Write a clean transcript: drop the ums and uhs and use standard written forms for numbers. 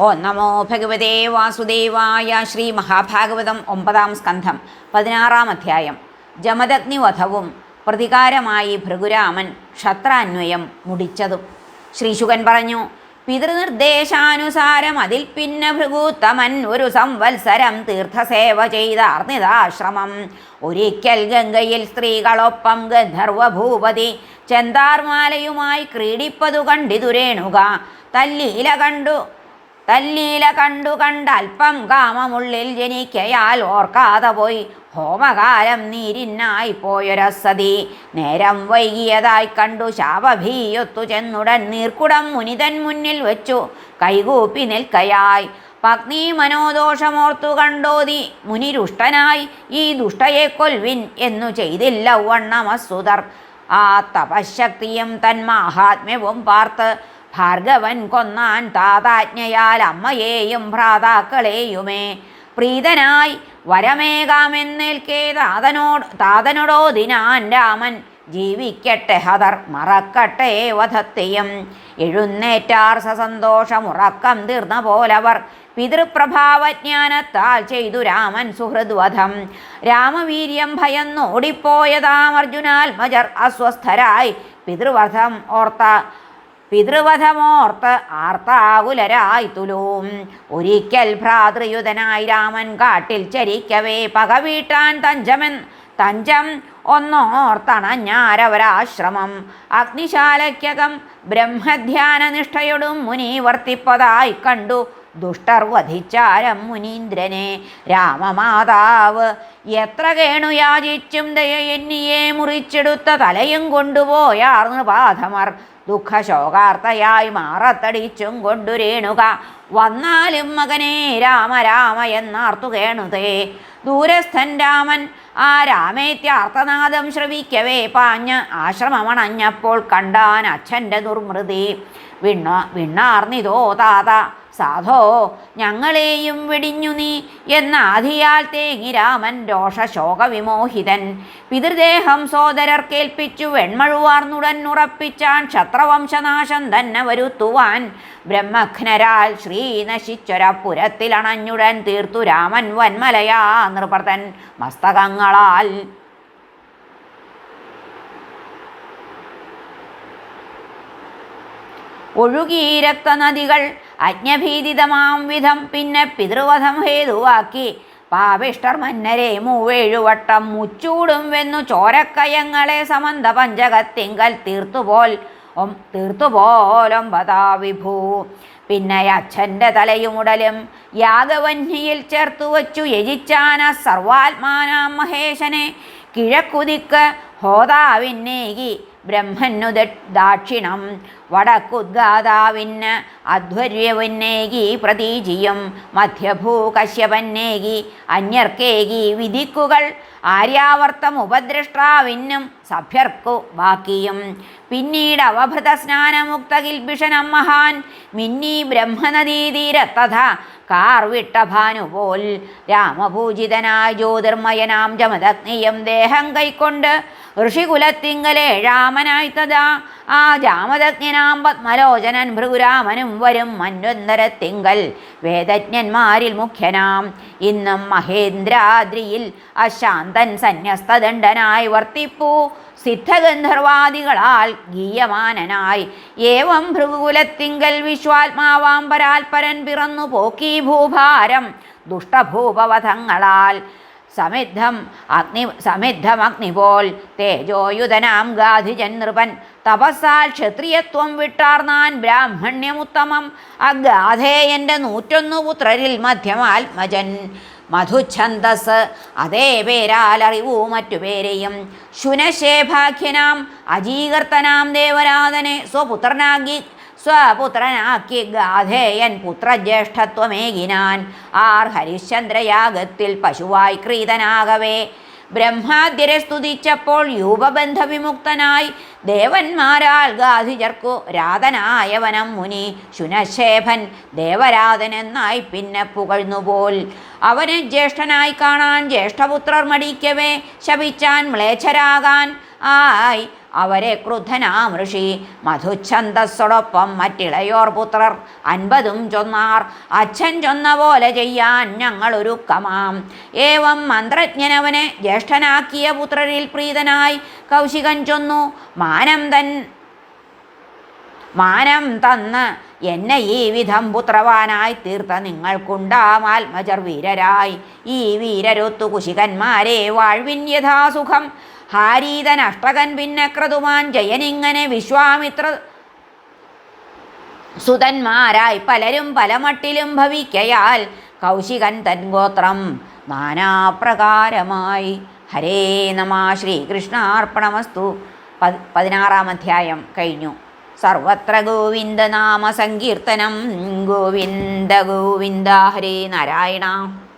ഓം നമോ ഭഗവതേ വാസുദേവായ. ശ്രീ മഹാഭാഗവതം 9-ാം സ്കന്ധം 16-ാം അധ്യായം. ജമദഗ്നിവധവും പ്രതികാരമായി ഭൃഗുരാമൻ ക്ഷത്രാന്വയം മുടിച്ചതും. ശ്രീശുകൻ പറഞ്ഞു, പിതൃനിർദ്ദേശാനുസാരം അതിൽ പിന്നെ ഭൃഗൂത്തമൻ ഒരു സംവത്സരം തീർത്ഥസേവ ചെയ്താർന്നിതാശ്രമം. ഒരിക്കൽ ഗംഗയിൽ സ്ത്രീകളൊപ്പം ഗന്ധർവഭൂപതി ചെന്താർമാലയുമായി ക്രീഡിപ്പതു കണ്ടിതു രേണുക. തല്ലീല കണ്ടൽപ്പം കാമമുള്ളിൽ ജനിക്കയാൽ ഓർക്കാതെ പോയി ഹോമകാലം നീരിന്നായി പോയൊരസതി. നേരം വൈകിയതായി കണ്ടു ശാപഭീയൊത്തു ചെന്നുടൻ നീർക്കുടം മുനിതൻ മുന്നിൽ വെച്ചു കൈകൂപ്പി നിൽക്കയായി. പത്നി മനോദോഷമോർത്തു കണ്ടോതി മുനിരുഷ്ടനായി, ഈ ദുഷ്ടയെ കൊൽവിൻ എന്നു ചെയ്തില്ല വണ്ണമസുതർ. ആ തപശക്തിയും തന്മാഹാത്മ്യവും പാർത്ത് ഭാർഗവൻ കൊന്നാൻ താതാജ്ഞയാൽ അമ്മയെയും ഭ്രാതാക്കളെയുമേ. പ്രീതനായി വരമേകാമെന്നേൽക്കേ താതനോടോദിനാൻ രാമൻ, ജീവിക്കട്ടെ ഹതർ മറക്കട്ടെ വധത്തെയും. എഴുന്നേറ്റാർ സസന്തോഷമുറക്കം തീർന്ന പോലവർ പിതൃപ്രഭാവജ്ഞാനത്താൽ ചെയ്തു രാമൻ സുഹൃദ്വധം. രാമവീര്യം ഭയന്നോടിപ്പോയതാമർജുനാത്മജർ അസ്വസ്ഥരായി പിതൃവധമോർത്ത് ആർത്താകുലരായി തുലൂം. ഒരിക്കൽ ഭ്രാതൃയുതനായി രാമൻ കാട്ടിൽ ചരിക്കവേ പകവീട്ടാൻ തഞ്ചം ഒന്നോർത്തണഞ്ഞാരവരാശ്രമം. അഗ്നിശാലയ്ക്കകം ബ്രഹ്മധ്യാനനിഷ്ഠയോടും മുനി വർത്തിപ്പതായി കണ്ടു ദുഷ്ടർ വധിച്ചാരം മുനീന്ദ്രനെ. രാമമാതാവ് എത്ര കേണു യാചിച്ചും ദയ എന്നിയെ മുറിച്ചെടുത്ത തലയും കൊണ്ടുപോയാർ നൃപാധമർ. ദുഃഖശോകാർത്തയായി മാറത്തടിച്ചും കൊണ്ടു രേണുക വന്നാലും മകനെ രാമ രാമ എന്നാർത്തു കേണുതേ. ദൂരസ്ഥൻ രാമൻ ആ രാമേത്യാർത്തനാദം ശ്രവിക്കവേ പാഞ്ഞ് ആശ്രമമണഞ്ഞപ്പോൾ കണ്ടാൻ അച്ഛൻ്റെ ദുർമൃതി. വിണ്ണാർന്നിതോ താത സാധോ ഞങ്ങളെയും വെടിഞ്ഞു നീ എന്നാധിയാൽ തേങ്ങി രാമൻ രോഷശോകവിമോഹിതൻ. പിതൃദേഹം സോദരർക്കേൽപ്പിച്ചു വെൺമഴുവാർന്നുടൻ ഉറപ്പിച്ചാൻ ക്ഷത്രവംശനാശം തന്നെ വരുത്തുവാൻ. ബ്രഹ്മഘ്നരാൽ ശ്രീ നശിച്ചൊരപ്പുരത്തിലണഞ്ഞുടൻ തീർത്തു രാമൻ വന്മലയാ നൃപർതൻ മസ്തകങ്ങളാൽ. ഒഴുകീ രക്തനദികൾ അജ്ഞഭീതിതമാം വിധം പിന്നെ പിതൃവധം ഹേതുവാക്കി പാപിഷ്ടർ മന്നരെ 7 വട്ടം മുച്ചൂടും വെന്നു ചോരക്കയങ്ങളെ സമന്ത പഞ്ചകത്തിങ്കൽ തീർത്തുപോലൊമ്പതാ വിഭൂ. പിന്നെ അച്ഛൻ്റെ തലയുമുടലും യാഗവന്യയിൽ ചേർത്തു വച്ചു യജിച്ചാന സർവാത്മാനാം മഹേശനെ. കിഴക്കുതിക്ക് ഹോതാവിന്നേകി ബ്രഹ്മന്നു ദാക്ഷിണം, വടക്കുദ്ഗാതാവിന് അധ്വർയവന്നേകി പ്രതീജിയും, മധ്യഭൂകശ്യപന്നേകി അന്യർക്കേകി വിധിക്കുകൾ, ആര്യാവർത്തം ഉപദ്രഷ്ടാവിനും സഭ്യർക്കു ബാക്കിയും. പിന്നീട് അവഭൃത സ്നാനമുക്ത കിൽബിഷനം മഹാൻ മിന്നി ബ്രഹ്മനദീതീരത്തഥ കാർവിട്ട ഭാനുപോൽ. രാമപൂജിതനായ ജ്യോതിർമയനാം ജമദഗ്നിയും ദേഹം കൈക്കൊണ്ട് ഋഷികുലത്തിങ്കലേഴാമനായി തഥാ ആ ജാമദഗ്നിനാം പത്മലോചനൻ ഭൃഗുരാമനും വരും മന്വന്തരത്തിങ്കൽ വേദജ്ഞന്മാരിൽ മുഖ്യനാം. ഇന്നും മഹേന്ദ്രാദ്രിയിൽ അശാന്തൻ സന്യസ്തദണ്ഡനായി വർത്തിപ്പൂ സിദ്ധഗന്ധർവാദികളാൽ ഗീയമാനനായി. ഏവം ഭൃഗുകുലത്തിങ്കൽ വിശ്വാത്മാവാം പരാൽപരൻ പിറന്നു പോക്കീ ഭൂഭാരം ദുഷ്ടഭൂപവധങ്ങളാൽ. സമിദ്ധമഗ്നിപോൽ തേജോയുധനാം ഗാധിജൻ നൃപൻ തപസ്സാൽ ക്ഷത്രിയത്വം വിട്ടാർന്നാൻ ബ്രാഹ്മണ്യമുത്തമം. അഗാധേയൻ്റെ 101 പുത്രരിൽ മധ്യമാത്മജൻ മധുഛന്ദസ് അതേ പേരാൽ അറിവൂ മറ്റു പേരെയും. ശുനശേഭാഖ്യനാം അജീകർത്തനാം ദേവരാധനെ സ്വപുത്രനാക്കി ഗാധേയൻ പുത്രജ്യേഷ്ഠത്വമേകിനാൻ. ആർ ഹരിശ്ചന്ദ്രയാഗത്തിൽ പശുവായി ക്രീതനാകവേ ബ്രഹ്മാദ്യരെ സ്തുതിച്ചപ്പോൾ യൂപബന്ധവിമുക്തനായി ദേവന്മാരാൽ ഗാധിജർക്കു രാധനായവനം മുനി. ശുനശേഭൻ ദേവരാധനെന്നായി പിന്നെ പുകഴ്ന്നുപോൽ. അവനെ ജ്യേഷ്ഠനായി കാണാൻ ജ്യേഷ്ഠപുത്രർ മടിക്കവേ ശപിച്ചാൻ മ്ലേച്ഛരാകാൻ. അവരെ ക്രുദ്ധനാം ഋഷി മധുച്ഛന്തസ്സോടൊപ്പം മറ്റിളയോർ പുത്രർ 50 ചൊന്നാർ. അച്ഛൻ ചൊന്ന പോലെ ചെയ്യാൻ ഞങ്ങളൊരുക്കമാം. ഏവം മന്ത്രജ്ഞനവനെ ജ്യേഷ്ഠനാക്കിയ പുത്രരിൽ പ്രീതനായി കൗശികൻ ചൊന്നു, മാനം തന്ന് എന്നെ ഈ വിധം പുത്രവാനായി തീർത്ത നിങ്ങൾക്കുണ്ടാമാത്മജർ വീരരായി. ഈ വീരരൊത്തു കുശികന്മാരെ വാഴ്വിൻ യഥാസുഖം. ഹാരീതൻ അഷ്ടകൻ പിന്നെ ക്രതുമാൻ ജയനിങ്ങനെ വിശ്വാമിത്ര സുതന്മാരായി പലരും പലമട്ടിലും ഭവിക്കയാൽ കൗശികൻ തൻ ഗോത്രം നാനാപ്രകാരമായി. ഹരേ നമ. ശ്രീകൃഷ്ണാർപ്പണമസ്തു. 16-ാം അധ്യായം കഴിഞ്ഞു. സർവത്ര ഗോവിന്ദനാമ സങ്കീർത്തനം. ഗോവിന്ദ ഗോവിന്ദ. ഹരേ നാരായണ.